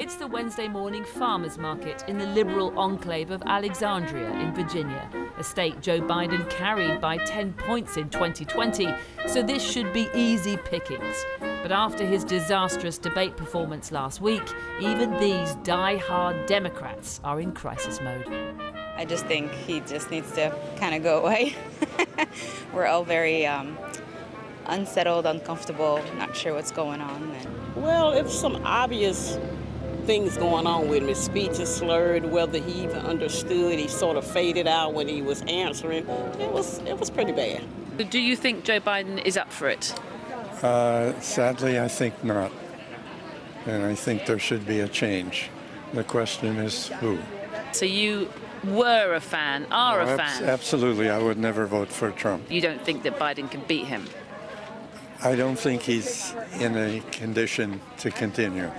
It's the Wednesday morning farmers market in the liberal enclave of Alexandria in Virginia, a state Joe Biden carried by 10 points in 2020, so this should be easy pickings. But after his disastrous debate performance last week, even these die-hard Democrats are in crisis mode. I just think he just needs to kind of go away. We're all very unsettled, uncomfortable, not sure what's going on. Well, it's some obvious things going on with him. His speech is slurred, whether he even understood. He sort of faded out when he was answering. It was pretty bad. Do you think Joe Biden is up for it? Sadly, I think not. And I think there should be a change. The question is who? So you were a fan, are a fan? Absolutely. I would never vote for Trump. You don't think that Biden can beat him? I don't think he's in a condition to continue.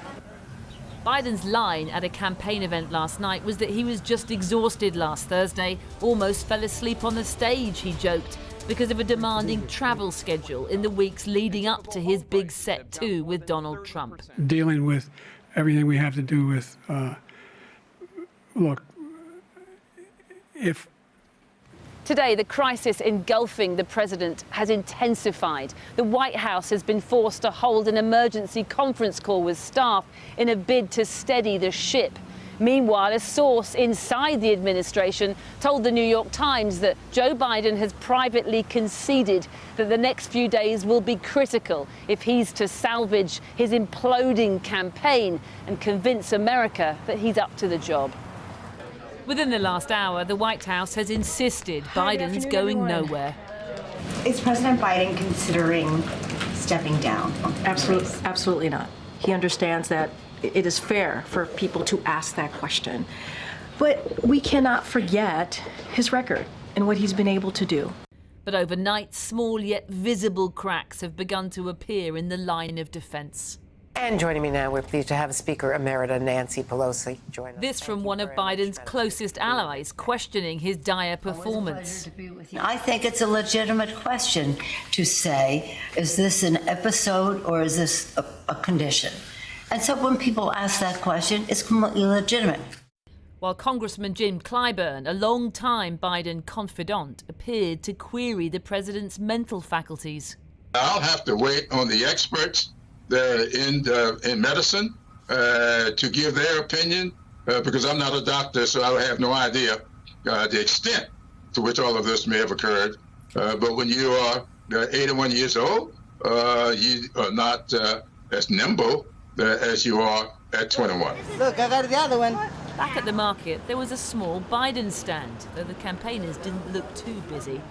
Biden's line at a campaign event last night was that he was just exhausted last Thursday, almost fell asleep on the stage, he joked, because of a demanding travel schedule in the weeks leading up to his big set two with Donald Trump. Dealing with everything we have to do with, look, if... Today, the crisis engulfing the president has intensified. The White House has been forced to hold an emergency conference call with staff in a bid to steady the ship. Meanwhile, a source inside the administration told the New York Times that Joe Biden has privately conceded that the next few days will be critical if he's to salvage his imploding campaign and convince America that he's up to the job. Within the last hour, the White House has insisted Biden's going nowhere. Is President Biden considering stepping down? Absolutely not. He understands that it is fair for people to ask that question. But we cannot forget his record and what he's been able to do. But overnight, small yet visible cracks have begun to appear in the line of defense. And joining me now, we're pleased to have Speaker Emerita Nancy Pelosi join us. This from one of Biden's closest allies, questioning his dire performance. I think it's a legitimate question to say, is this an episode or is this a condition? And so when people ask that question, it's completely legitimate. While Congressman Jim Clyburn, a long-time Biden confidant, appeared to query the president's mental faculties. I'll have to wait on the experts in medicine to give their opinion because I'm not a doctor, so I have no idea the extent to which all of this may have occurred. But when you are 81 years old, you are not as nimble as you are at 21. Look, I got the other one. Back at the market, there was a small Biden stand, though the campaigners didn't look too busy.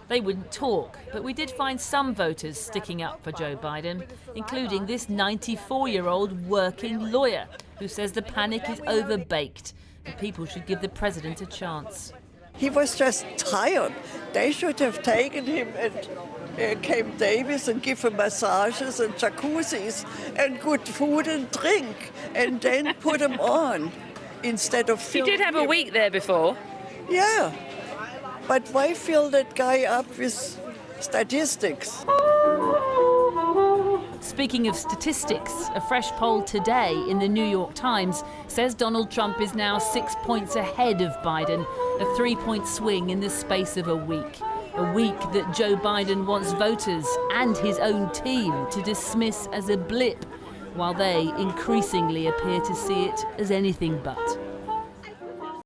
They wouldn't talk, but we did find some voters sticking up for Joe Biden, including this 94-year-old working lawyer who says the panic is overbaked and people should give the president a chance. He was just tired. They should have taken him and Camp Davis and give him massages and jacuzzis and good food and drink and then put him on instead of You did have a week there before. Yeah. But why fill that guy up with statistics? Speaking of statistics, a fresh poll today in the New York Times says Donald Trump is now 6 points ahead of Biden, a 3-point swing in the space of a week. A week that Joe Biden wants voters and his own team to dismiss as a blip, while they increasingly appear to see it as anything but.